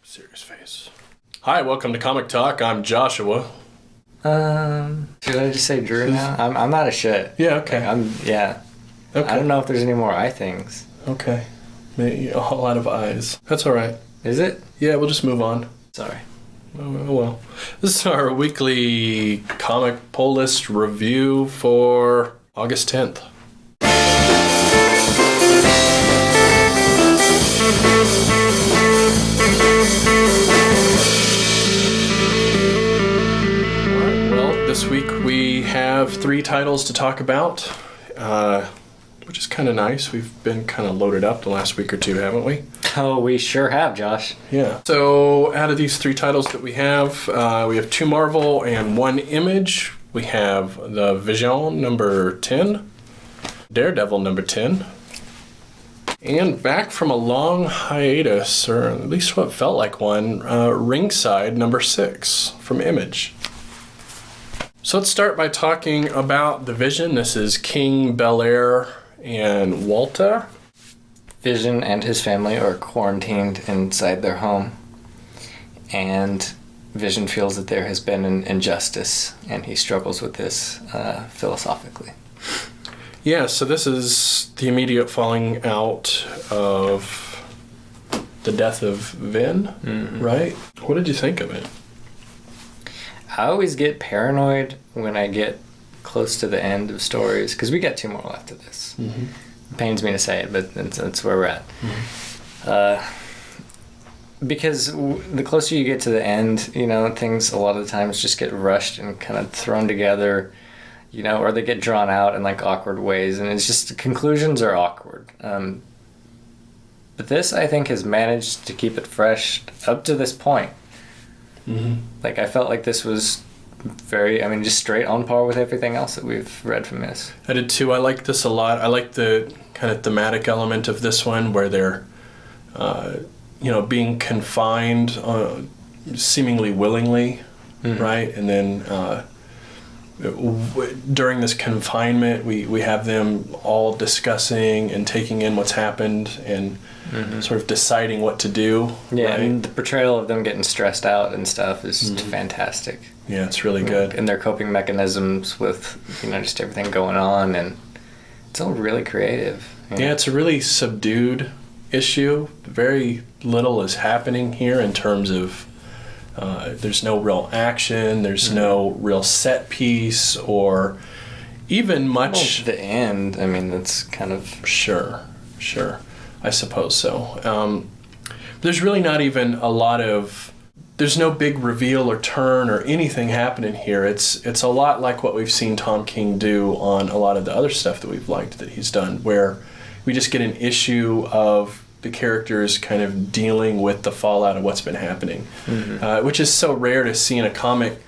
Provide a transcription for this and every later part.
Serious face. Hi, welcome to Comic Talk. I'm Joshua. Should I just say Drew now? I'm not a shit. Yeah, okay. Okay. I don't know if there's any more I things. Okay. Maybe a whole lot of eyes. That's all right. Is it? Yeah, we'll just move on. Sorry. Oh, well. This is our weekly comic poll list review for August 10th. This week we have 3 titles to talk about, which is kind of nice. We've been kind of loaded up the last week or two, haven't we? Oh, we sure have, Josh. Yeah. So out of these 3 titles that we have 2 Marvel and 1 Image. We have The Vision number 10, Daredevil number 10, and back from a long hiatus, or at least what felt like one, Ringside number 6 from Image. So let's start by talking about The Vision. This is King, Belair, and Walta. Vision and his family are quarantined inside their home, and Vision feels that there has been an injustice, and he struggles with this philosophically. Yeah, so this is the immediate falling out of the death of Vin, right? What did you think of it? I always get paranoid when I get close to the end of stories, because we got 2 more left of this. Mm-hmm. It pains me to say it, but that's where we're at. Mm-hmm. Because the closer you get to the end, things a lot of the times just get rushed and kind of thrown together, or they get drawn out in like awkward ways, and it's just the conclusions are awkward. But this, I think, has managed to keep it fresh up to this point. Mm-hmm. Like, I felt like this was just straight on par with everything else that we've read from this. I did too. I like this a lot. I like the kind of thematic element of this one where they're, being confined seemingly willingly, right? And then during this confinement, we have them all discussing and taking in what's happened and sort of deciding what to do. Yeah, right? And the portrayal of them getting stressed out and stuff is fantastic. Yeah, it's really good. And their coping mechanisms with, just everything going on, and it's all really creative. Yeah, it's a really subdued issue. Very little is happening here in terms of there's no real action, there's no real set piece, or even much... Well, the end, that's kind of... Sure. I suppose so. There's really not even a lot of... There's no big reveal or turn or anything happening here. It's a lot like what we've seen Tom King do on a lot of the other stuff that we've liked that he's done, where we just get an issue of the characters kind of dealing with the fallout of what's been happening, which is so rare to see in a comic.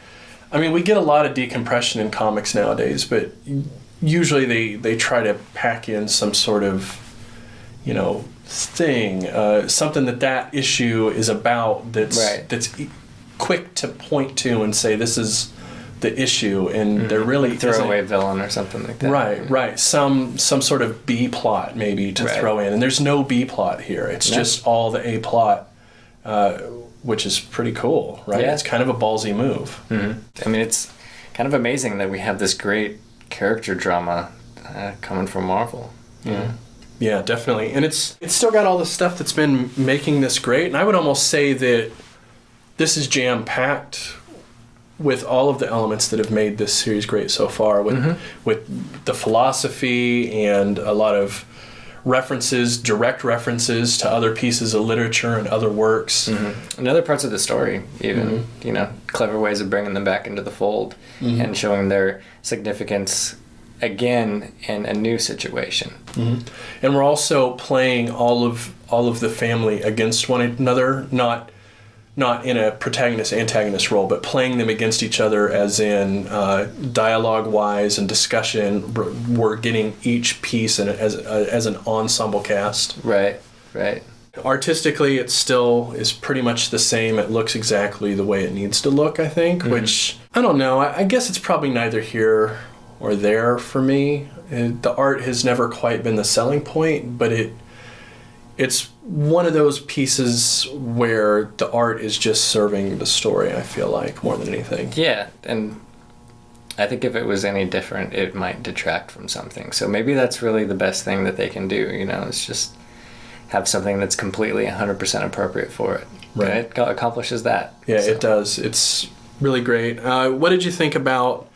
We get a lot of decompression in comics nowadays, but usually they try to pack in some sort of, thing, something that issue is about that's quick to point to and say this is the issue, and there really throwaway villain or something like that. Right. Some sort of B plot maybe to throw in, and there's no B plot here. It's just all the A plot, which is pretty cool, right? Yeah. It's kind of a ballsy move. Mm-hmm. It's kind of amazing that we have this great character drama coming from Marvel. Yeah, definitely. And it's still got all the stuff that's been making this great, and I would almost say that this is jam-packed with all of the elements that have made this series great so far, with the philosophy and a lot of direct references to other pieces of literature and other works. And other parts of the story, even, clever ways of bringing them back into the fold and showing their significance again in a new situation. And we're also playing all of the family against one another, not in a protagonist-antagonist role, but playing them against each other as in dialogue-wise and discussion. We're getting each piece as an ensemble cast. Right. Artistically, it still is pretty much the same. It looks exactly the way it needs to look, I think, which, I don't know, I guess it's probably neither here or there for me. The art has never quite been the selling point, but it's one of those pieces where the art is just serving the story, I feel like, more than anything. Yeah, and I think if it was any different, it might detract from something. So maybe that's really the best thing that they can do, is just have something that's completely 100% appropriate for it. Right. And it accomplishes that. Yeah, so. It does. It's really great. What did you think about,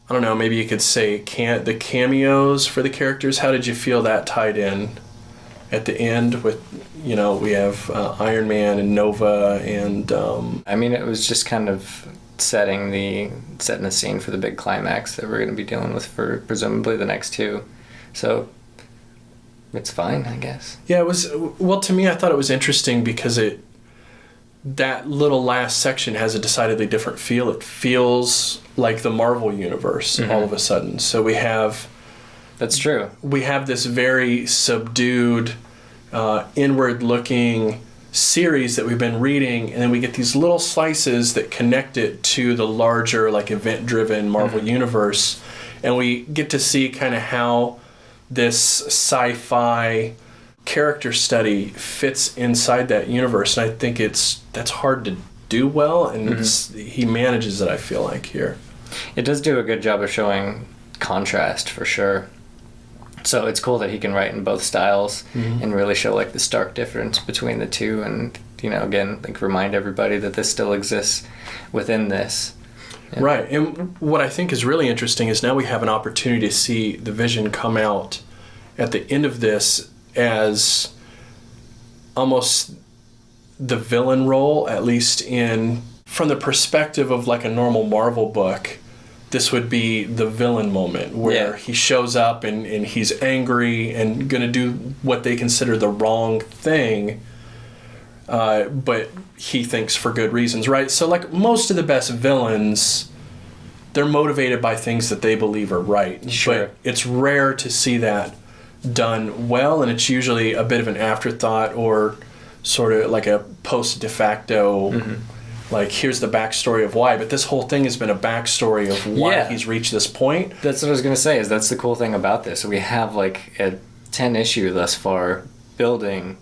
I don't know, maybe you could say the cameos for the characters? How did you feel that tied in at the end with, we have Iron Man and Nova and... I mean, it was just kind of setting the scene for the big climax that we're going to be dealing with for presumably the next two. So it's fine, I guess. Yeah, it was... Well, to me, I thought it was interesting because that little last section has a decidedly different feel. It feels like the Marvel Universe all of a sudden. So we have... That's true. We have this very subdued, inward-looking series that we've been reading, and then we get these little slices that connect it to the larger, like, event-driven Marvel Universe. And we get to see kind of how this sci-fi character study fits inside that universe. And I think that's hard to do well, and he manages it, I feel like, here. It does do a good job of showing contrast, for sure. So it's cool that he can write in both styles and really show like the stark difference between the two, and again, like remind everybody that this still exists within this. Yeah. Right. And what I think is really interesting is now we have an opportunity to see the Vision come out at the end of this as almost the villain role, at least from the perspective of like a normal Marvel book. This would be the villain moment where he shows up and he's angry and going to do what they consider the wrong thing, but he thinks for good reasons, right? So like most of the best villains, they're motivated by things that they believe are right. Sure. But it's rare to see that done well, and it's usually a bit of an afterthought or sort of like a post de facto like, here's the backstory of why. But this whole thing has been a backstory of why he's reached this point. That's what I was going to say, is that's the cool thing about this. We have, like, a 10 issue thus far building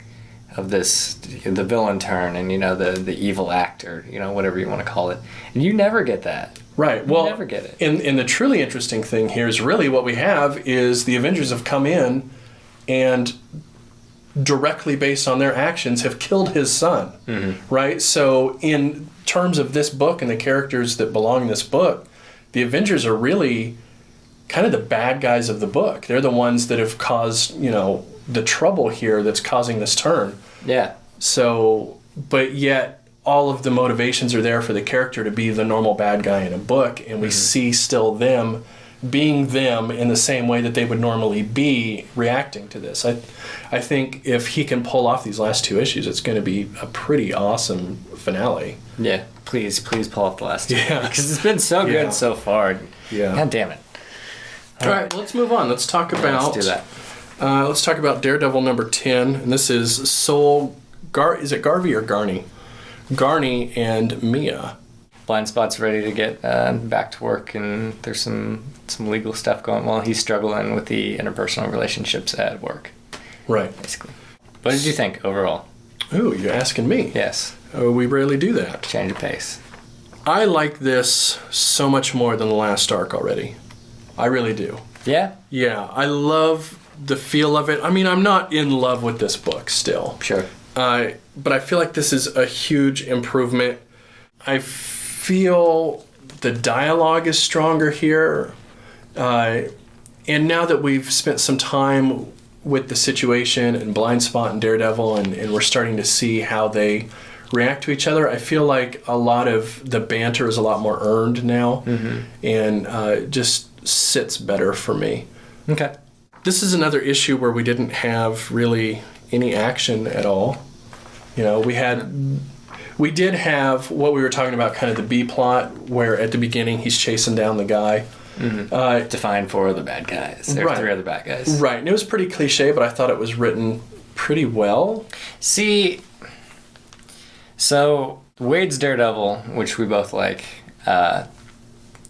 of this, the villain turn and, the evil actor, whatever you want to call it. And you never get that. Right. You never get it. And the truly interesting thing here is really what we have is the Avengers have come in and directly based on their actions have killed his son. Right? So in terms of this book and the characters that belong in this book, the Avengers are really kind of the bad guys of the book. They're the ones that have caused, the trouble here that's causing this turn. Yeah. So, but yet all of the motivations are there for the character to be the normal bad guy in a book, and we see still them being them in the same way that they would normally be reacting to this. I think if he can pull off these last two issues, it's going to be a pretty awesome finale. Yeah, please pull off the last two. Yeah. Because it's been so good so far. Yeah. God damn it. All right, let's move on. Let's talk about... Let's do that. Let's talk about Daredevil number 10. And this is is it Garvey or Garney? Garney and Mia. Blind Spot's ready to get back to work, and there's some legal stuff going on. He's struggling with the interpersonal relationships at work. Right. Basically. What did you think overall? Ooh, you're asking me. Yes. We rarely do that. Change of pace. I like this so much more than the last arc already. I really do. Yeah? Yeah, I love the feel of it. I mean, I'm not in love with this book still. Sure. But I feel like this is a huge improvement. I feel the dialogue is stronger here. And now that we've spent some time with the situation and Blind Spot and Daredevil, and we're starting to see how they react to each other, I feel like a lot of the banter is a lot more earned now, and just sits better for me. Okay. This is another issue where we didn't have really any action at all. We did have what we were talking about, kind of the B plot, where at the beginning he's chasing down the guy. To find four other bad guys. There are three other bad guys. Right. And it was pretty cliche, but I thought it was written pretty well. See, so Wade's Daredevil, which we both like,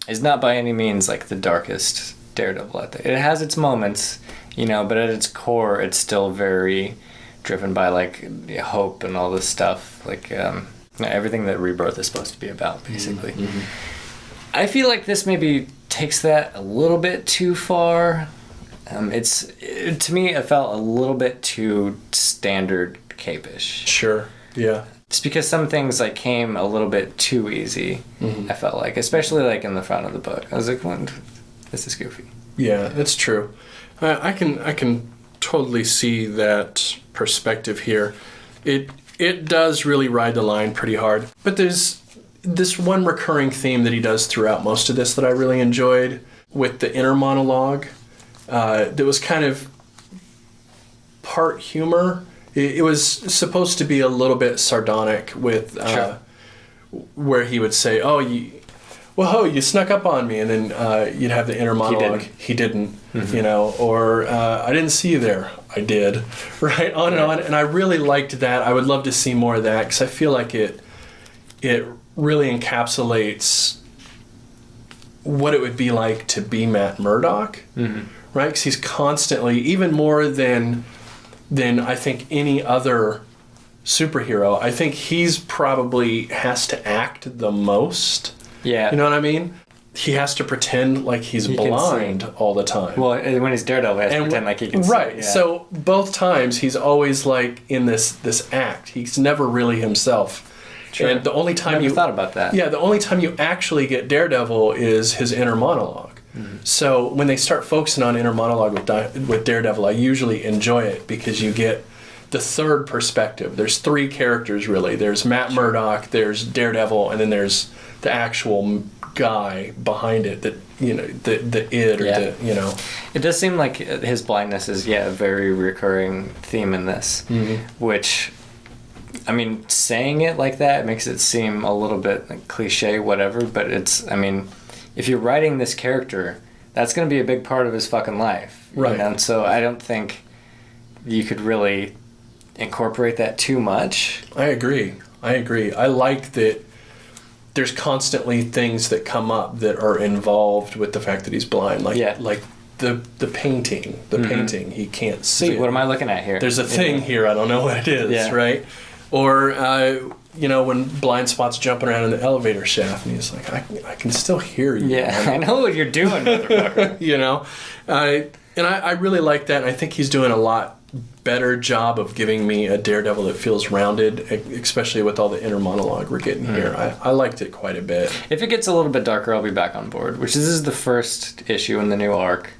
is not by any means like the darkest Daredevil out there. It has its moments, but at its core, it's still very driven by like hope and all this stuff, like everything that Rebirth is supposed to be about, basically. Mm-hmm. I feel like this maybe takes that a little bit too far. To me, it felt a little bit too standard cape-ish. Sure. Yeah. Just because some things like came a little bit too easy. Mm-hmm. I felt like, especially like in the front of the book, I was like, this is goofy. Yeah, that's true. I can totally see that perspective here. It does really ride the line pretty hard. But there's this one recurring theme that he does throughout most of this that I really enjoyed with the inner monologue. That was kind of part humor. It was supposed to be a little bit sardonic with Sure. where he would say, "Oh, you snuck up on me," and then you'd have the inner monologue. He didn't. Mm-hmm. Or I didn't see you there. I did. Right, on and on. And I really liked that. I would love to see more of that because I feel like it really encapsulates what it would be like to be Matt Murdock. Mm-hmm. Right? Because he's constantly, even more than I think any other superhero, I think he's probably has to act the most. Yeah. You know what I mean? He has to pretend like he's blind all the time. Well, when he's Daredevil, he has to pretend like he can see. Right. Yeah. So both times he's always like in this act. He's never really himself. Sure. And the only time Never thought about that. Yeah, the only time you actually get Daredevil is his inner monologue. Mm-hmm. So when they start focusing on inner monologue with Daredevil, I usually enjoy it because you get the third perspective. There's three characters really. There's Matt Murdock, there's Daredevil, and then there's the actual guy behind it that the id or the It does seem like his blindness is a very recurring theme in this, which, I mean, saying it like that makes it seem a little bit like cliche, whatever. But it's, I mean, if you're writing this character, that's going to be a big part of his fucking life, right? And so I don't think you could really incorporate that too much. I agree. I like that. There's constantly things that come up that are involved with the fact that he's blind, like the painting. Painting, he can't see it. What am I looking at here? There's a thing here, I don't know what it is, right? Or when Blind Spot's jumping around in the elevator shaft, and he's like, I can still hear you. Yeah, I know what you're doing, motherfucker. And I really like that. And I think he's doing a lot better job of giving me a Daredevil that feels rounded, especially with all the inner monologue we're getting here. I liked it quite a bit. If it gets a little bit darker, I'll be back on board, which this is the first issue in the new arc.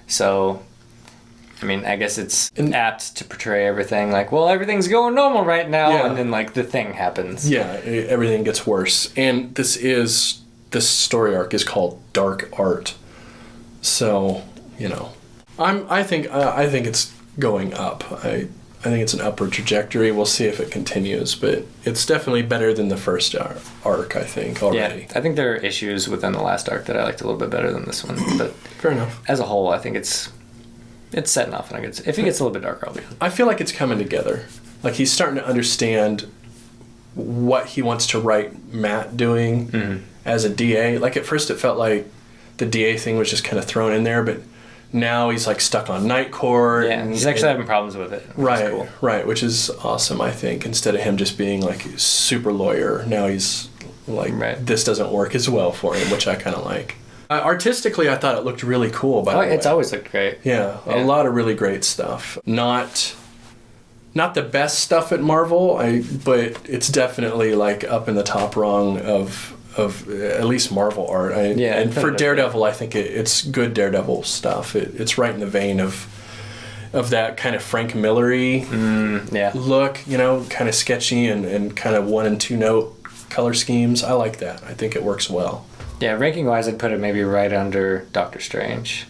So, I mean, I guess it's apt to portray everything like, well, everything's going normal right now, and then, like, the thing happens. Yeah, everything gets worse. And this story arc is called Dark Art. So, I think it's going up. I think it's an upward trajectory. We'll see if it continues, but it's definitely better than the first arc, I think, already. Yeah, I think there are issues within the last arc that I liked a little bit better than this one, but fair enough. As a whole, I think it's setting off, and if it gets a little bit darker, I'll be on. I feel like it's coming together. Like he's starting to understand what he wants to write Matt doing as a DA. Like at first it felt like the DA thing was just kind of thrown in there, but now he's like stuck on Night Court. Yeah, he's actually having problems with it. Right, cool. Right, which is awesome, I think. Instead of him just being like a super lawyer, now he's like, this doesn't work as well for him, which I kind of like. Artistically, I thought it looked really cool, by the way. It's always looked great. Yeah, a lot of really great stuff. Not the best stuff at Marvel, but it's definitely like up in the top rung of at least Marvel art. And for Daredevil, I think it's good Daredevil stuff. It's right in the vein of that kind of Frank Miller-y look, kind of sketchy and kind of 1 and 2 note color schemes. I like that. I think it works well. Yeah, ranking wise, I'd put it maybe right under Doctor Strange.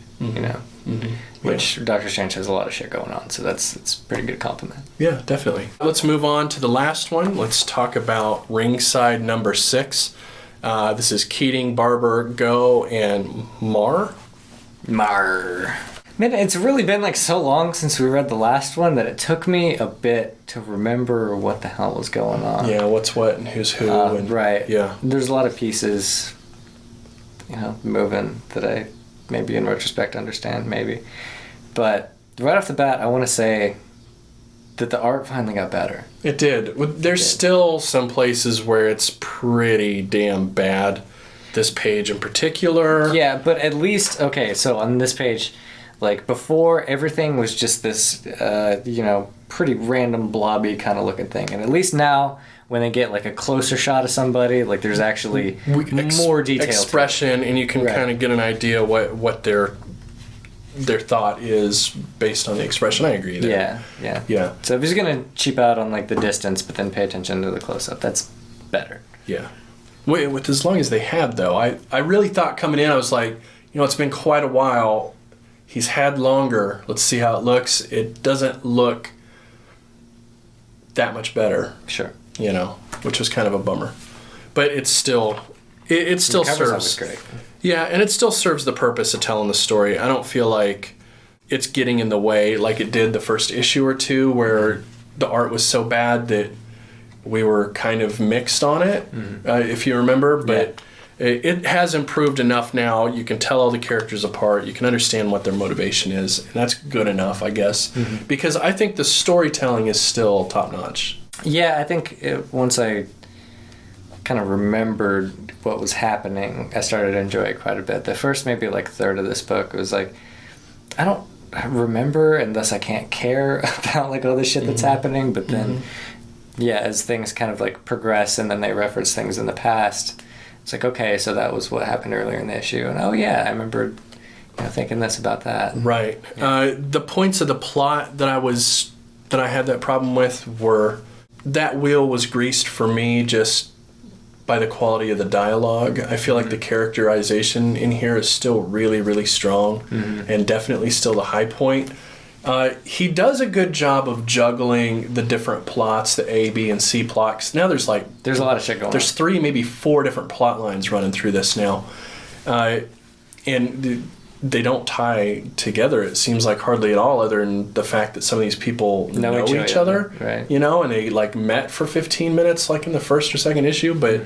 Which Doctor Strange has a lot of shit going on, so it's a pretty good compliment. Yeah, definitely. Let's move on to the last one. Let's talk about Ringside number 6. This is Keating, Barber, Go, and Mar. Man, it's really been like so long since we read the last one that it took me a bit to remember what the hell was going on. Yeah, what's what and who's who. Right. Yeah. There's a lot of pieces, moving that I maybe in retrospect understand, maybe. But right off the bat, I want to say that the art finally got better. It did. There's still some places where it's pretty damn bad. This page in particular. Yeah, but at least, okay, so on this page, like, before, everything was just this, pretty random blobby kind of looking thing. And at least now, when they get, like, a closer shot of somebody, like, there's actually more detail. Expression, and you can kind of get an idea what their thought is based on the expression. I agree there. Yeah. So if he's going to cheap out on, like, the distance, but then pay attention to the close-up, that's better. Yeah. With as long as they had, though, I really thought coming in, I was like, it's been quite a while. He's had longer. Let's see how it looks. It doesn't look that much better. Sure. Which was kind of a bummer. But it still serves. Great. Yeah, and it still serves the purpose of telling the story. I don't feel like it's getting in the way like it did the first issue or two, where the art was so bad that we were kind of mixed on it, if you remember. But it has improved enough now. You can tell all the characters apart. You can understand what their motivation is. And that's good enough, I guess. Mm-hmm. Because I think the storytelling is still top-notch. Yeah, I think once I kind of remembered what was happening, I started to enjoy it quite a bit. The first maybe like third of this book, it was like, I don't remember, and thus I can't care about like all the shit that's happening. But then... Yeah, as things kind of like progress and then they reference things in the past, it's like, okay, so that was what happened earlier in the issue. And I remember thinking this about that. Right. Yeah. The points of the plot that I had that problem with were that wheel was greased for me just by the quality of the dialogue. I feel like the characterization in here is still really, really strong and definitely still the high point. He does a good job of juggling the different plots, the A, B, and C plots. Now there's a lot of shit going on. There's 3, maybe 4 different plot lines running through this now. And they don't tie together, it seems like, hardly at all, other than the fact that some of these people know each other. Right. And they like met for 15 minutes like in the first or second issue. But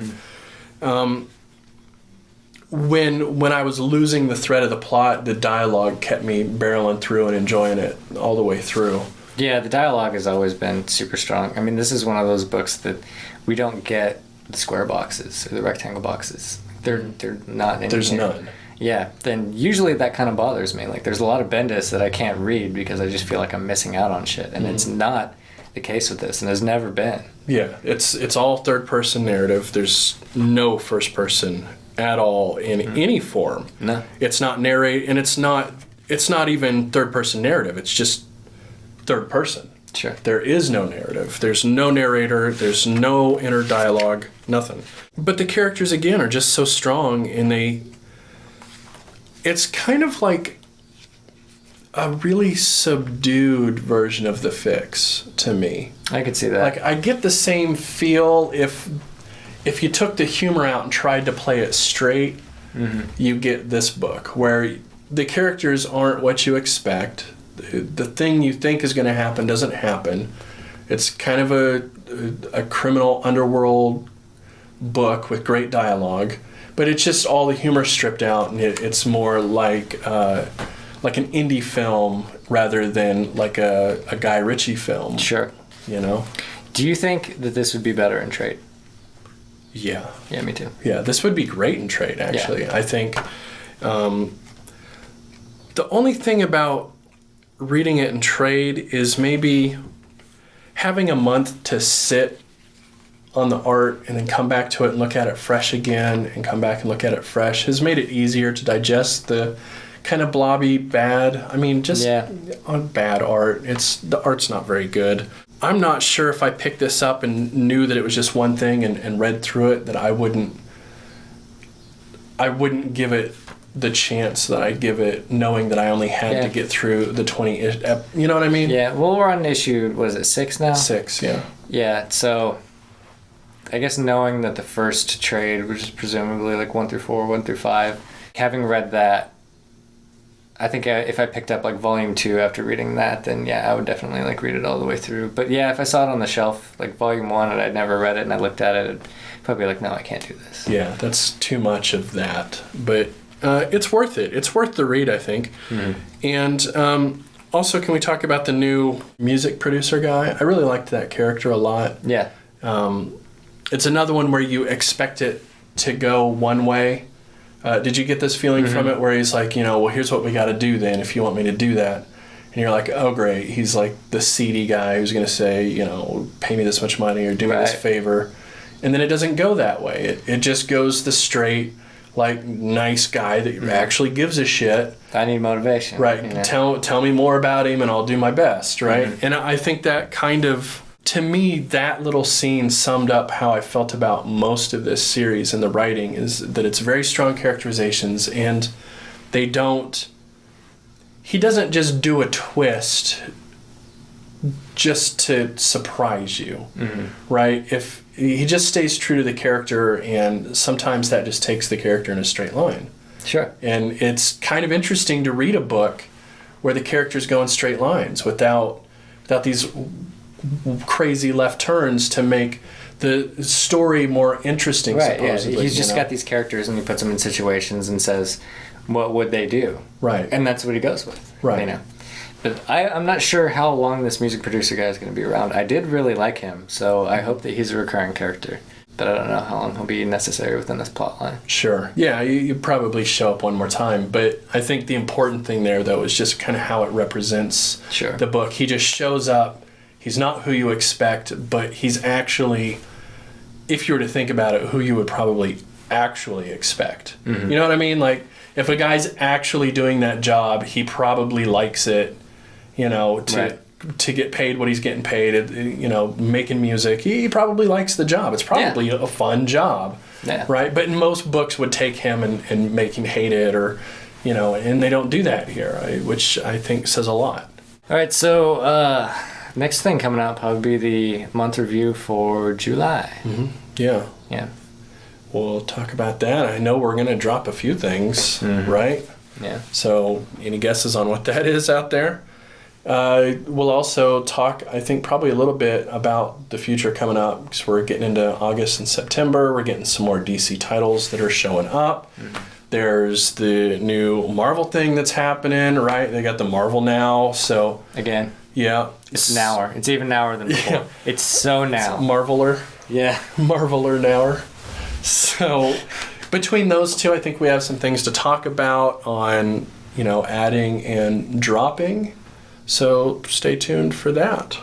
when I was losing the thread of the plot, the dialogue kept me barreling through and enjoying it all the way through. Yeah, the dialogue has always been super strong. I mean, this is one of those books that we don't get the square boxes or the rectangle boxes. They're not in There's here. none. Yeah, then usually that kind of bothers me. Like, there's a lot of Bendis that I can't read because I just feel like I'm missing out on shit. And it's not the case with this, and has never been. Yeah, it's all third-person narrative. There's no first-person at all in any form. No. It's not narrate, and it's not even third-person narrative. It's just third person. Sure. There is no narrative. There's no narrator. There's no inner dialogue. Nothing. But the characters, again, are just so strong, and it's kind of like a really subdued version of The Fix to me. I could see that. Like, I get the same feel if you took the humor out and tried to play it straight, you get this book, where the characters aren't what you expect. The thing you think is going to happen doesn't happen. It's kind of a criminal underworld book with great dialogue, but it's just all the humor stripped out, and it's more like an indie film rather than like a Guy Ritchie film. Sure. Do you think that this would be better in trade? Yeah. Yeah, me too. Yeah, this would be great in trade, actually. Yeah. I think the only thing about reading it in trade is maybe having a month to sit on the art and then come back to it and look at it fresh again and come back and look at it fresh has made it easier to digest the kind of blobby bad. I mean, just on bad art. The art's not very good. I'm not sure if I picked this up and knew that it was just one thing and read through it, that I wouldn't give it the chance that I give it, knowing that I only had to get through the 20. You know what I mean? Yeah. Well, we're on issue, what is it, 6 now? 6, yeah. Yeah. So, I guess knowing that the first trade, which is presumably like 1 through 4, 1 through 5, having read that, I think if I picked up like volume 2 after reading that, then I would definitely like read it all the way through. But if I saw it on the shelf, like volume 1, and I'd never read it, and I looked at it, I'd probably be like, no, I can't do this. Yeah, that's too much of that. But it's worth it. It's worth the read, I think. Mm-hmm. And Also, can we talk about the new music producer guy? I really liked that character a lot. Yeah. It's another one where you expect it to go one way. Did you get this feeling from it where he's like, well, here's what we got to do then if you want me to do that? And you're like, oh, great. He's like the seedy guy who's going to say, pay me this much money or do me this favor. And then it doesn't go that way. It just goes the straight, like, nice guy that actually gives a shit. I need motivation. Right. Tell me more about him and I'll do my best, right? And I think that kind of, to me, that little scene summed up how I felt about most of this series and the writing, is that it's very strong characterizations, and he doesn't just do a twist just to surprise you, right? If he just stays true to the character, and sometimes that just takes the character in a straight line. Sure. And it's kind of interesting to read a book where the characters go in straight lines without these crazy left turns to make the story more interesting, right, supposedly. Yeah. He's just got these characters and he puts them in situations and says, what would they do? Right. And that's what he goes with. Right. But I'm not sure how long this music producer guy is going to be around. I did really like him, so I hope that he's a recurring character. But I don't know how long he'll be necessary within this plot line. Sure. Yeah, you probably show up one more time. But I think the important thing there, though, is just kind of how it represents the book. He just shows up. He's not who you expect, but he's actually, if you were to think about it, who you would probably actually expect. You know what I mean? Like, if a guy's actually doing that job, he probably likes it, to get paid what he's getting paid, making music. He probably likes the job. It's probably a fun job, right? But most books would take him and make him hate it, or, and they don't do that here, right? Which I think says a lot. All right, so next thing coming out probably be the month review for July. Yeah. We'll talk about that. I know we're going to drop a few things, right? Yeah. So any guesses on what that is out there? We'll also talk, I think, probably a little bit about the future coming up, because we're getting into August and September. We're getting some more DC titles that are showing up. There's the new Marvel thing that's happening, right? They got the Marvel Now, so... Again. Yeah. It's nower. It's even nower than before. It's so now. It's Marveler. Yeah. Marveler nower. So between those two, I think we have some things to talk about on, adding and dropping. So stay tuned for that.